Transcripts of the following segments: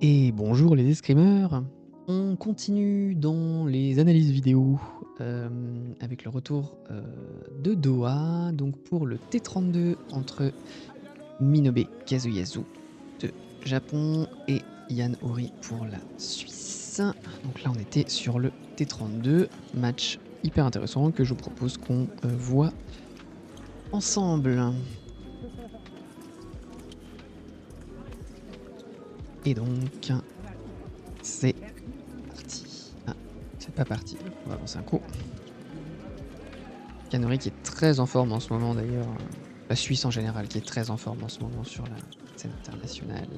Et bonjour les escrimeurs. On continue dans les analyses vidéo avec le retour de Doha, donc pour le T32 entre Minobe Kazuyasu de Japon et Yan Ori pour la Suisse. Donc là on était sur le T32, match hyper intéressant que je vous propose qu'on voit ensemble. Et donc c'est parti. Ah, c'est pas parti. On va avancer un coup. Yann Ori qui est très en forme en ce moment d'ailleurs. La Suisse en général qui est très en forme en ce moment sur la scène internationale.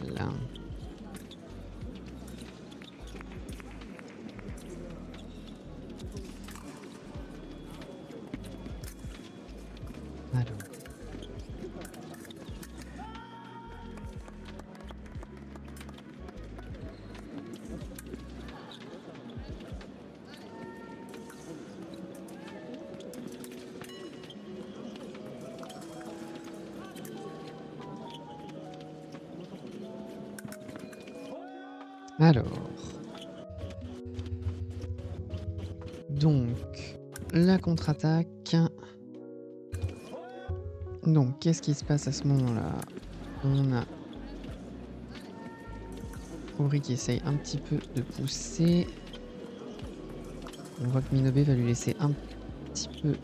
Alors. Alors. Donc, la contre-attaque. Donc, qu'est-ce qui se passe à ce moment-là? On a Ori qui essaye un petit peu de pousser. On voit que Minobe va lui laisser un petit peu...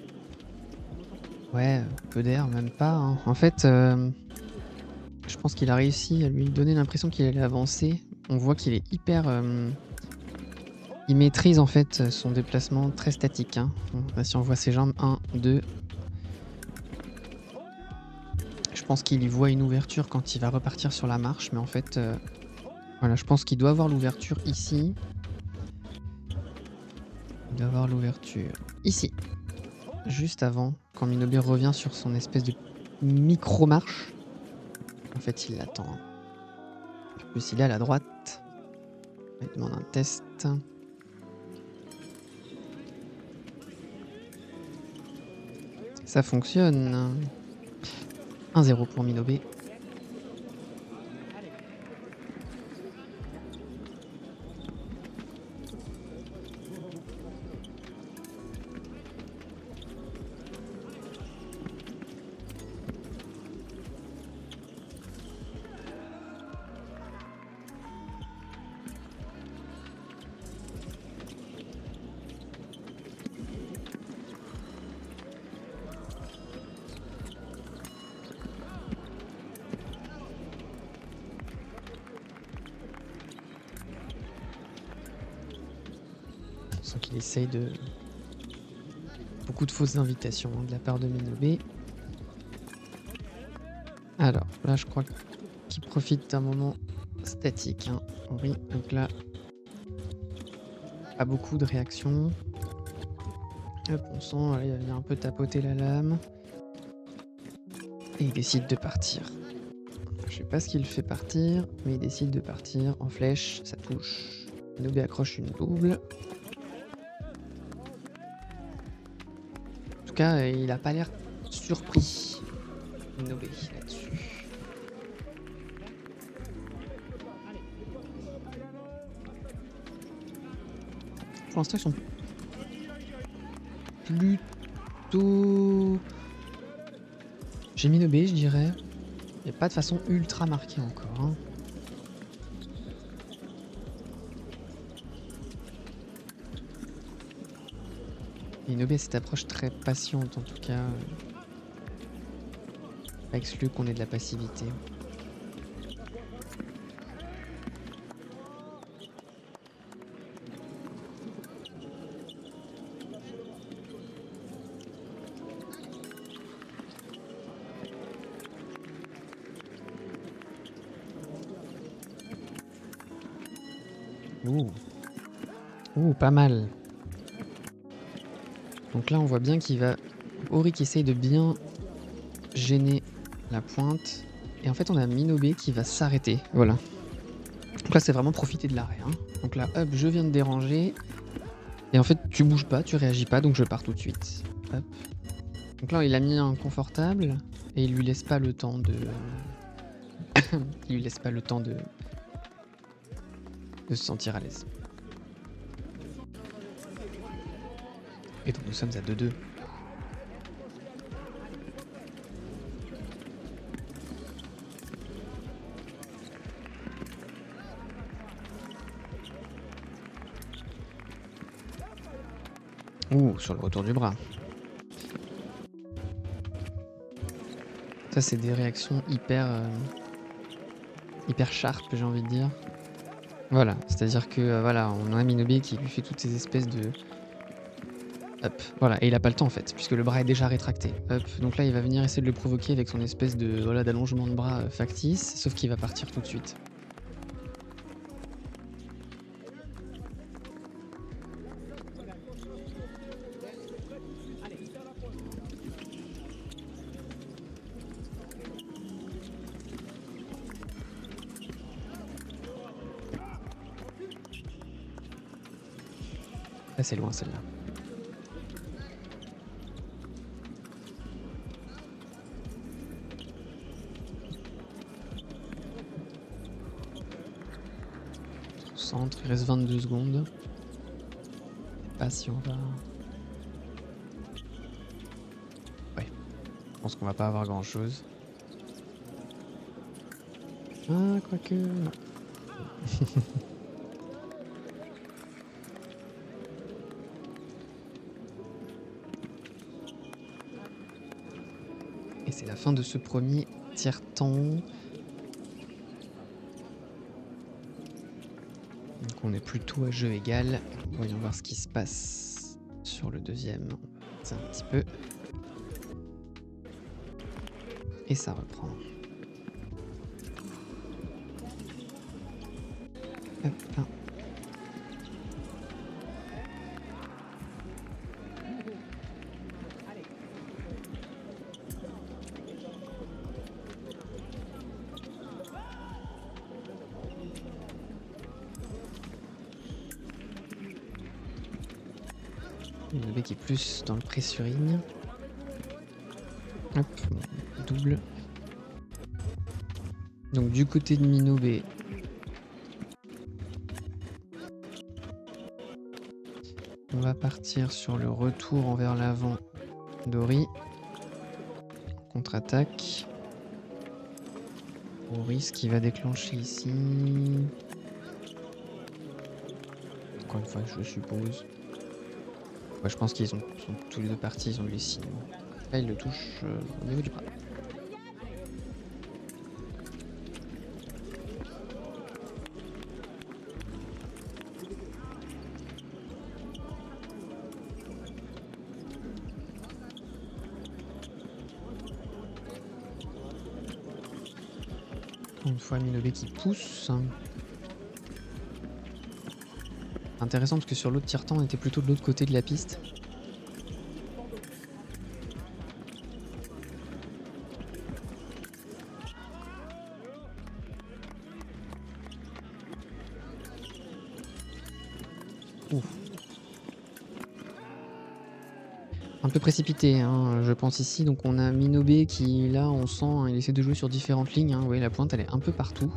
Ouais, peu d'air, même pas. Hein. En fait, je pense qu'il a réussi à lui donner l'impression qu'il allait avancer. On voit qu'il est hyper... il maîtrise en fait son déplacement très statique. Hein. Si on voit ses jambes, 1, 2... Je pense qu'il y voit une ouverture quand il va repartir sur la marche, mais en fait... voilà, je pense qu'il doit avoir l'ouverture ici. Il doit avoir l'ouverture ici. Juste avant, quand Minobe revient sur son espèce de micro-marche. En fait, il l'attend. En plus, il est à la droite. Il demande un test. Ça fonctionne. 1-0 pour Minobe. On sent qu'il essaye de... Beaucoup de fausses invitations de la part de Minobe. Alors, là, je crois qu'il profite d'un moment statique. Hein. Oui, donc là, pas beaucoup de réactions. Hop, on sent, il vient un peu tapoter la lame. Et il décide de partir. Je sais pas ce qu'il fait partir, mais il décide de partir en flèche, ça touche. Minobe accroche une double. En tout cas, il a pas l'air surpris, Minobe, là-dessus. Pour l'instant, ils sont plutôt... J'ai Minobe, je dirais. Mais pas de façon ultra marquée encore. Hein. Minobe a cette approche très patiente en tout cas. Pas exclu qu'on ait de la passivité. Ouh. Ouh, pas mal. Donc là, on voit bien qu'il va... Ori qui essaye de bien gêner la pointe. Et en fait, on a Minobe qui va s'arrêter. Voilà. Donc là, c'est vraiment profiter de l'arrêt. Hein. Donc là, hop, je viens de déranger. Et en fait, tu bouges pas, tu réagis pas, donc je pars tout de suite. Hop. Donc là, il a mis un confortable. Et il lui laisse pas le temps de... il lui laisse pas le temps de de se sentir à l'aise. Et donc nous sommes à 2-2. Ouh, sur le retour du bras. Ça, c'est des réactions hyper sharp, j'ai envie de dire. Voilà, c'est-à-dire que voilà, on a Minobe qui lui fait toutes ces espèces de... Hop, voilà, et il a pas le temps en fait, puisque le bras est déjà rétracté. Hop, donc là il va venir essayer de le provoquer avec son espèce de voilà d'allongement de bras factice, sauf qu'il va partir tout de suite. Là c'est loin celle-là. Centre, il reste 22 secondes. Je sais pas si on va... Ouais, je pense qu'on va pas avoir grand chose. Ah, quoique... non. Et c'est la fin de ce premier tiers-temps. Donc on est plutôt à jeu égal. Voyons voir ce qui se passe sur le deuxième. C'est un petit peu. Et ça reprend. Hop là. Le qui est plus dans le pressuring. Hop, double. Donc du côté de Minobe, on va partir sur le retour envers l'avant d'Ori. Contre-attaque. Ori, ce qui va déclencher ici. Encore une fois, je suppose. Ouais, je pense qu'ils sont tous les deux partis, ils ont eu les signes. Là, il le touche au niveau du bras. Une fois Minobe qui pousse. Intéressant parce que sur l'autre tiers-temps, on était plutôt de l'autre côté de la piste. Ouf. Un peu précipité, hein, je pense ici. Donc on a Minobe qui, là, on sent, hein, il essaie de jouer sur différentes lignes. Hein. Oui, la pointe, elle est un peu partout.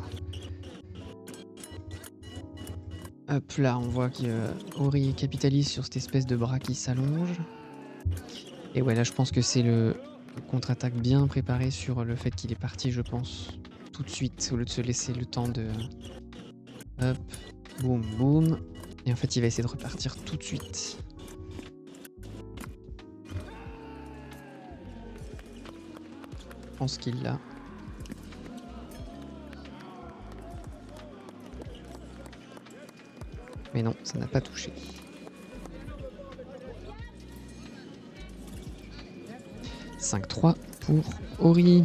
Hop là, on voit qu'Ori capitalise sur cette espèce de bras qui s'allonge. Et ouais, là, je pense que c'est le contre-attaque bien préparé sur le fait qu'il est parti, je pense, tout de suite, au lieu de se laisser le temps de... Hop, boum, boum. Et en fait, il va essayer de repartir tout de suite. Je pense qu'il l'a. Mais non, ça n'a pas touché. 5-3 pour Ori.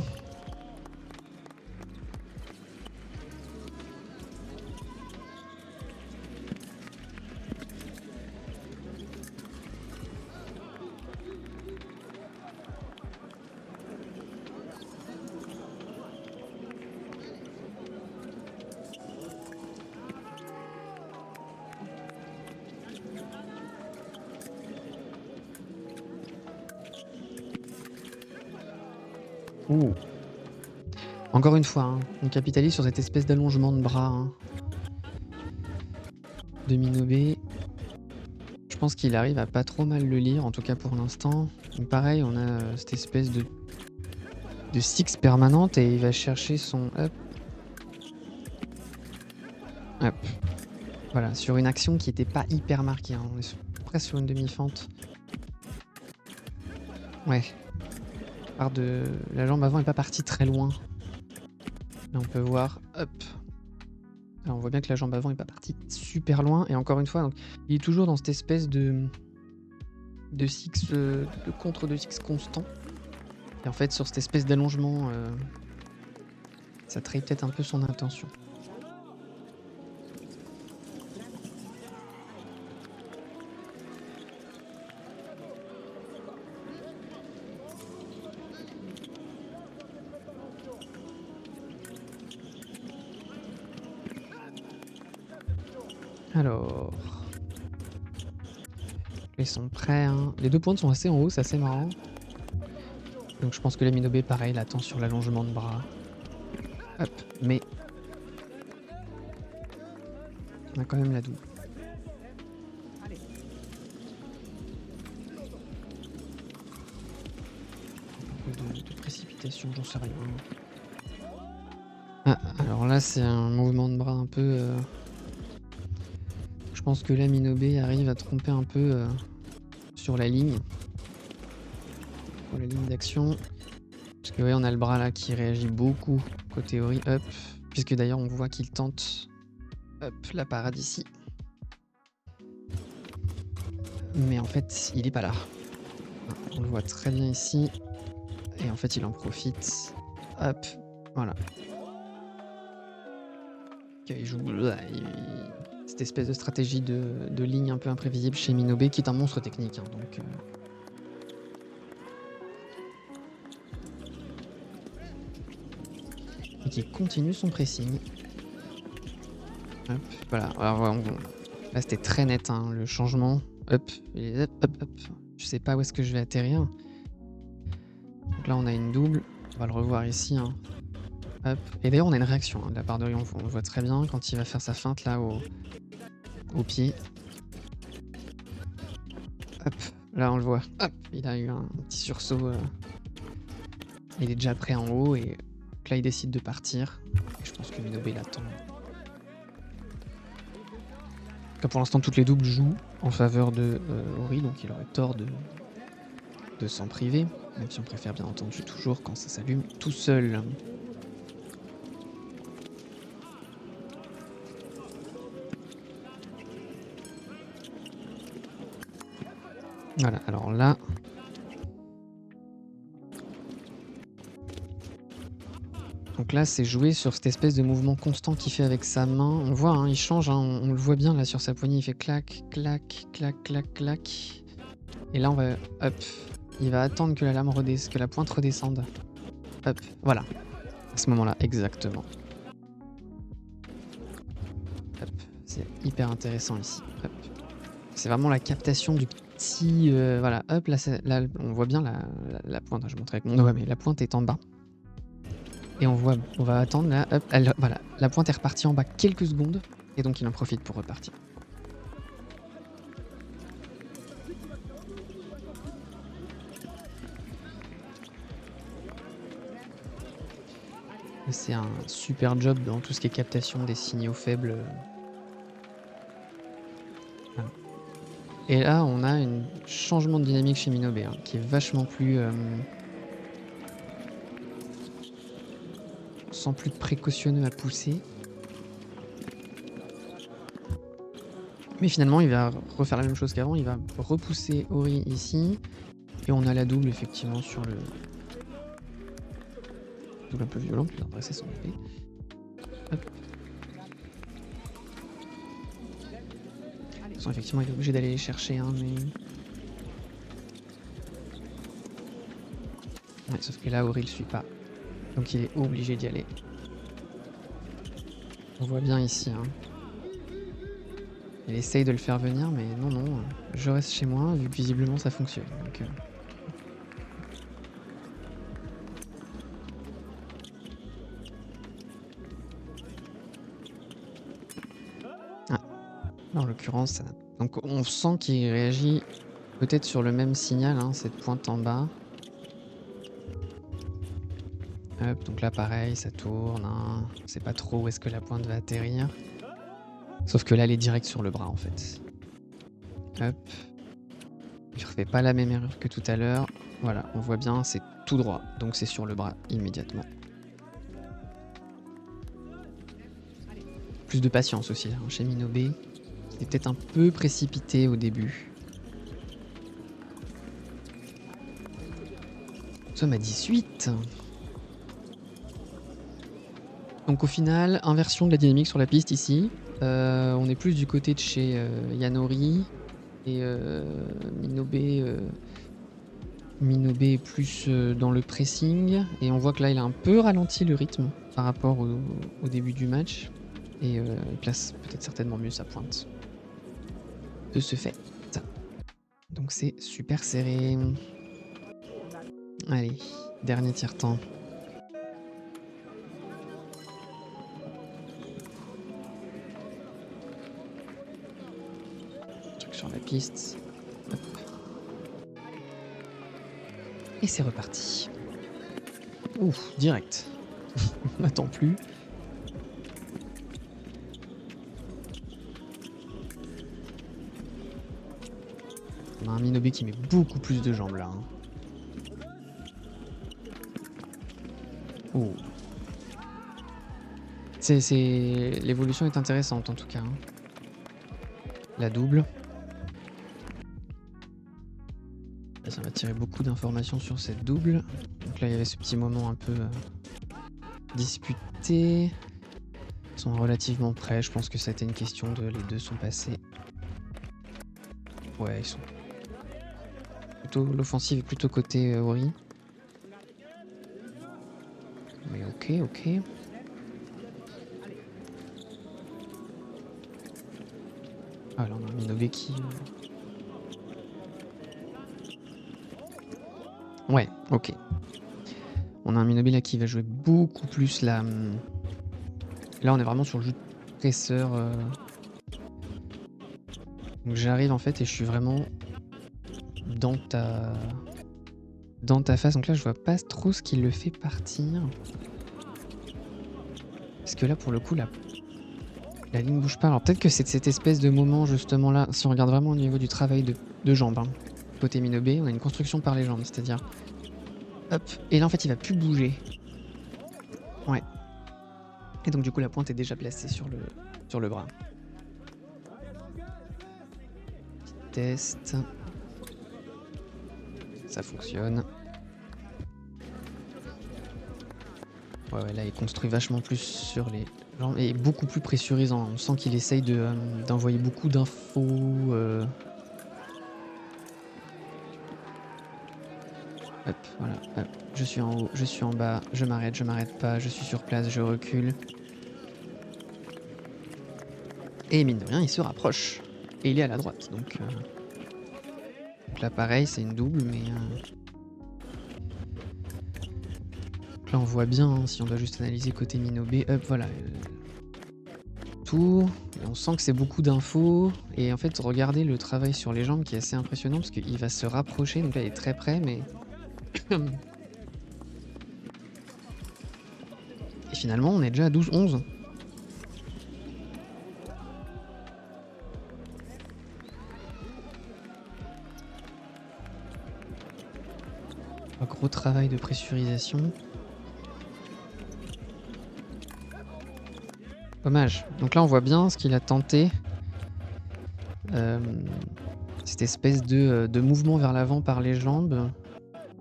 Ouh. Encore une fois, hein, on capitalise sur cette espèce d'allongement de bras. Hein. de Minobe. Je pense qu'il arrive à pas trop mal le lire, en tout cas pour l'instant. Donc pareil, on a cette espèce de six permanente et il va chercher son up. Hop. Voilà, sur une action qui était pas hyper marquée, hein. On est presque sur une demi-fente. Ouais. La jambe avant est pas partie très loin. Là on peut voir, hop. Alors on voit bien que la jambe avant est pas partie super loin. Et encore une fois, donc, il est toujours dans cette espèce de six, de contre de six constant. Et en fait sur cette espèce d'allongement, ça trahit peut-être un peu son intention. Alors, ils sont prêts, hein. Les 2 pointes sont assez en haut, c'est assez marrant. Donc je pense que la Minobe, pareil, l'attend sur l'allongement de bras. Hop, mais on a quand même la double. Un peu de précipitation, j'en sais rien. Ah, alors là c'est un mouvement de bras un peu... Je pense que la Minobe arrive à tromper un peu sur la ligne. Pour la ligne d'action. Parce que ouais, on a le bras là qui réagit beaucoup côté Ori, hop. Puisque d'ailleurs on voit qu'il tente, hop, la parade ici. Mais en fait, il est pas là. On le voit très bien ici. Et en fait, il en profite. Hop, voilà. Il joue cette espèce de stratégie de ligne un peu imprévisible chez Minobe, qui est un monstre technique. Hein, donc, et qui continue son pressing. Hop, voilà. Alors, là, c'était très net, hein, le changement. Hop, et hop, hop, hop. Je sais pas où est-ce que je vais atterrir. Donc là, on a une double. On va le revoir ici. Hein. Hop. Et d'ailleurs, on a une réaction hein, de la part de Ori. On le voit très bien quand il va faire sa feinte là au pied. Hop. Là, on le voit. Hop. Il a eu un petit sursaut. Il est déjà prêt en haut et là, il décide de partir. Et je pense que Minobe l'attend. Pour l'instant, toutes les doubles jouent en faveur de Ori, donc il aurait tort de s'en priver, même si on préfère bien entendu toujours quand ça s'allume tout seul. Voilà, alors là... Donc là, c'est joué sur cette espèce de mouvement constant qu'il fait avec sa main. On voit, hein, il change, hein, on le voit bien là sur sa poignée, il fait clac, clac, clac, clac, clac. Et là, on va... Hop. Il va attendre que la lame que la pointe redescende. Hop, voilà. À ce moment-là, exactement. Hop, c'est hyper intéressant ici. Hop. C'est vraiment la captation du petit... voilà, hop, là, on voit bien la pointe. Je vais montrer avec mon doigt, mais la pointe est en bas. Et on va attendre là, hop, voilà, la pointe est repartie en bas quelques secondes, et donc il en profite pour repartir. C'est un super job dans tout ce qui est captation des signaux faibles. Voilà. Et là, on a un changement de dynamique chez Minobe, hein, qui est vachement plus... sans plus précautionneux à pousser. Mais finalement, il va refaire la même chose qu'avant, il va repousser Ori ici, et on a la double effectivement sur le... Double un peu violent, puis il a redressé son épée. Hop. De toute façon, effectivement, il est obligé d'aller les chercher, hein, mais... Ouais, sauf que là, Ori le suit pas. Donc il est obligé d'y aller. On voit bien ici, hein. Il essaye de le faire venir, mais non, non, je reste chez moi, vu que visiblement ça fonctionne. Donc, Ah. Là, en l'occurrence, donc on sent qu'il réagit peut-être sur le même signal, hein, cette pointe en bas. Hop, donc là pareil, ça tourne, hein. On sait pas trop où est-ce que la pointe va atterrir. Sauf que là, elle est direct sur le bras en fait. Hop. Je refais pas la même erreur que tout à l'heure. Voilà, on voit bien, c'est tout droit, donc c'est sur le bras immédiatement. Plus de patience aussi hein, chez Minobé. Il est peut-être un peu précipité au début. Nous sommes à 18. Donc au final, inversion de la dynamique sur la piste ici. On est plus du côté de chez Yanori. Et Minobé est plus dans le pressing. Et on voit que là, il a un peu ralenti le rythme par rapport au début du match. Et il place peut-être certainement mieux sa pointe. De ce fait. Donc c'est super serré. Allez, dernier tire-temps. Truc sur la piste. Hop. Et c'est reparti. Ouf, direct. On n'attend plus. On a un Minobé qui met beaucoup plus de jambes là. Hein. Oh. L'évolution est intéressante en tout cas. Hein. La double. Là, ça va tirer beaucoup d'informations sur cette double. Donc là, il y avait ce petit moment un peu disputé. Ils sont relativement près. Je pense que ça a été une question de les deux sont passés. Ouais, ils sont plutôt l'offensive est plutôt côté Ori. Mais ok. Ah là on a un Minobé qui... Ouais, ok. On a un Minobé là qui va jouer beaucoup plus la... Là on est vraiment sur le jeu de presseur. Donc j'arrive en fait et je suis vraiment dans ta face. Donc là je vois pas trop ce qui le fait partir. Parce que là pour le coup la ligne bouge pas. Alors peut-être que c'est cette espèce de moment justement là, si on regarde vraiment au niveau du travail de jambes. Hein. Côté Minobé, on a une construction par les jambes, c'est-à-dire... Hop, et là en fait il va plus bouger. Ouais. Et donc du coup la pointe est déjà placée sur le bras. Petit test. Ça fonctionne. Ouais, là il construit vachement plus sur les jambes et beaucoup plus pressurisant. On sent qu'il essaye d'envoyer beaucoup d'infos. Hop, voilà. Hop. Je suis en haut, je suis en bas, je m'arrête pas, je suis sur place, je recule. Et mine de rien, il se rapproche. Et il est à la droite, donc là pareil, c'est une double, mais... Là on voit bien, hein, si on doit juste analyser côté Minobé, hop, voilà. Tour, et on sent que c'est beaucoup d'infos. Et en fait, regardez le travail sur les jambes qui est assez impressionnant, parce qu'il va se rapprocher, donc là il est très près, mais... Et finalement, on est déjà à 12-11. Un gros travail de pressurisation. Dommage. Donc là, on voit bien ce qu'il a tenté. Cette espèce de mouvement vers l'avant par les jambes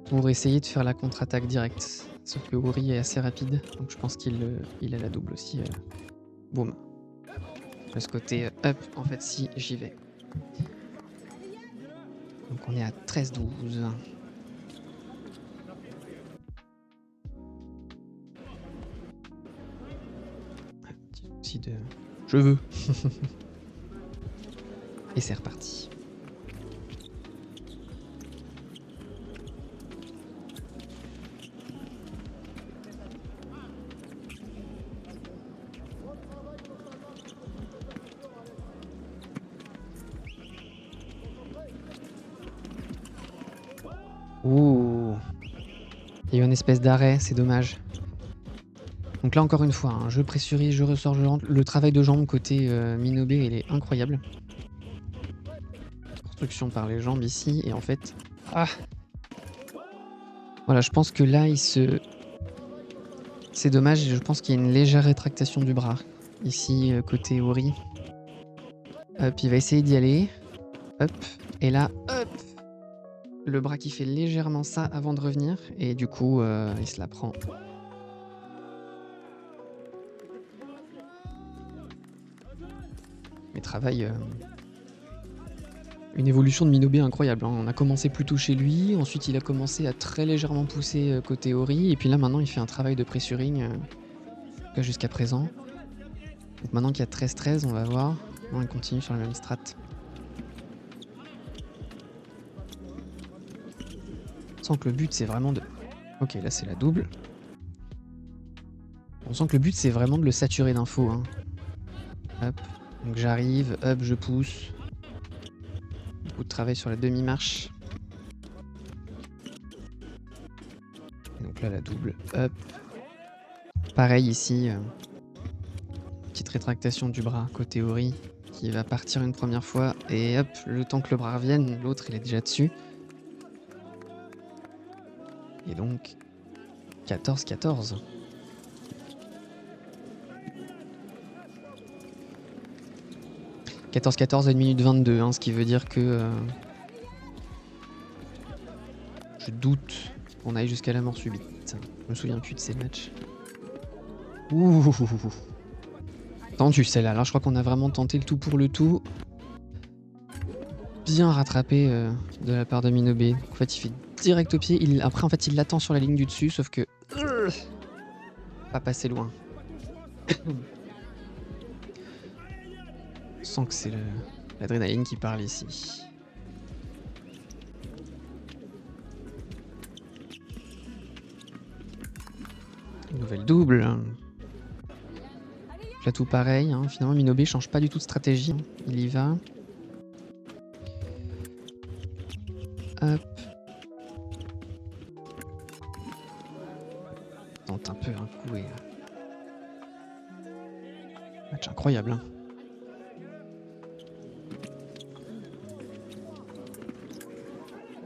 pour essayer de faire la contre-attaque directe. Sauf que Ori est assez rapide, donc je pense qu'il a la double aussi. Boum. De ce côté up, en fait, si j'y vais. Donc on est à 13-12. Petit souci de... Je veux. Et c'est reparti. Ouh! Il y a eu une espèce d'arrêt, c'est dommage. Donc là, encore une fois, hein, je pressurise, je ressors, je rentre. Le travail de jambes côté Minobé, il est incroyable. Construction par les jambes ici, et en fait... Ah! Voilà, je pense que là, c'est dommage, je pense qu'il y a une légère rétractation du bras. Ici, côté Ori. Hop, il va essayer d'y aller. Hop, et là, hop! Le bras qui fait légèrement ça avant de revenir, et du coup, il se la prend. Mais travail... Une évolution de Minobé incroyable, hein. On a commencé plutôt chez lui, ensuite il a commencé à très légèrement pousser côté Ori, et puis là maintenant il fait un travail de pressuring jusqu'à présent. Donc maintenant qu'il y a 13-13, on va voir. Non, il continue sur la même strat. On sent que le but c'est vraiment de... Ok, là c'est la double. On sent que le but c'est vraiment de le saturer d'infos, hein. Hop, donc j'arrive, hop, je pousse. Beaucoup de travail sur la demi-marche. Donc là la double, hop. Pareil ici, petite rétractation du bras côté Ori qui va partir une première fois, et hop, le temps que le bras revienne, l'autre il est déjà dessus. Et donc 14-14. « 14-14 à 1 minute 22, hein, ce qui veut dire que je doute qu'on aille jusqu'à la mort subite. Je me souviens plus de ces matchs. Ouh, tendu celle-là. Alors je crois qu'on a vraiment tenté le tout pour le tout. Bien rattrapé de la part de Minobé. En fait, il fait direct au pied. Après, en fait, il l'attend sur la ligne du dessus, sauf que... pas passé loin. On sent que c'est l'adrénaline qui parle ici. Une nouvelle double. Là, tout pareil. Hein. Finalement, Minobé change pas du tout de stratégie. Hein. Il y va. Hop. Tente un peu un coup et... Match incroyable. Hein.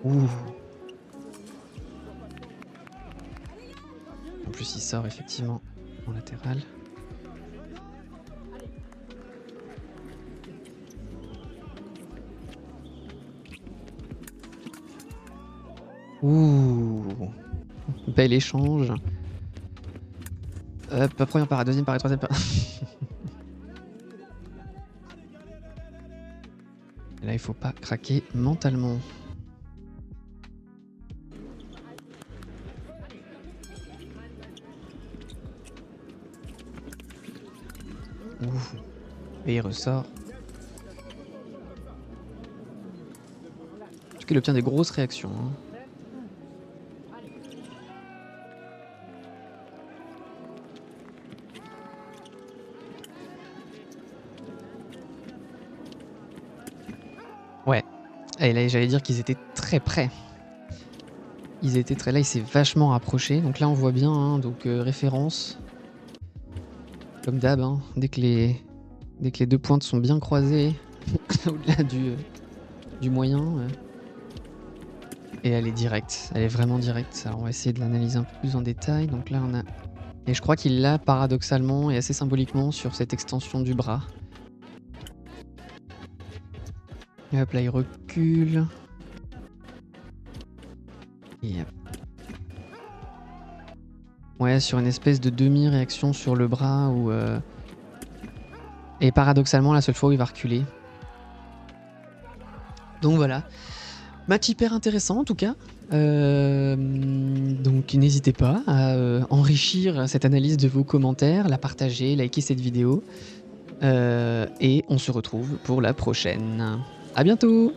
Ouh. En plus, il sort effectivement en latéral. Ouh. Bel échange. Hop, première parade, deuxième parade, troisième parade. Là, il faut pas craquer mentalement. Ouh. Et il ressort. En tout cas, il obtient des grosses réactions. Hein. Ouais. Et là, j'allais dire qu'ils étaient très près. Ils étaient très... Là, il s'est vachement rapproché. Donc là, on voit bien, hein, donc référence. Comme d'hab, hein, dès que les deux pointes sont bien croisées, au-delà du moyen, et elle est directe, elle est vraiment directe. Alors on va essayer de l'analyser un peu plus en détail. Donc là on a... Et je crois qu'il l'a paradoxalement et assez symboliquement sur cette extension du bras. Et hop là il recule. Et hop. Ouais, sur une espèce de demi-réaction sur le bras où... Et paradoxalement, la seule fois où il va reculer. Donc voilà. Match hyper intéressant en tout cas. Donc n'hésitez pas à enrichir cette analyse de vos commentaires, la partager, liker cette vidéo. Et on se retrouve pour la prochaine. À bientôt!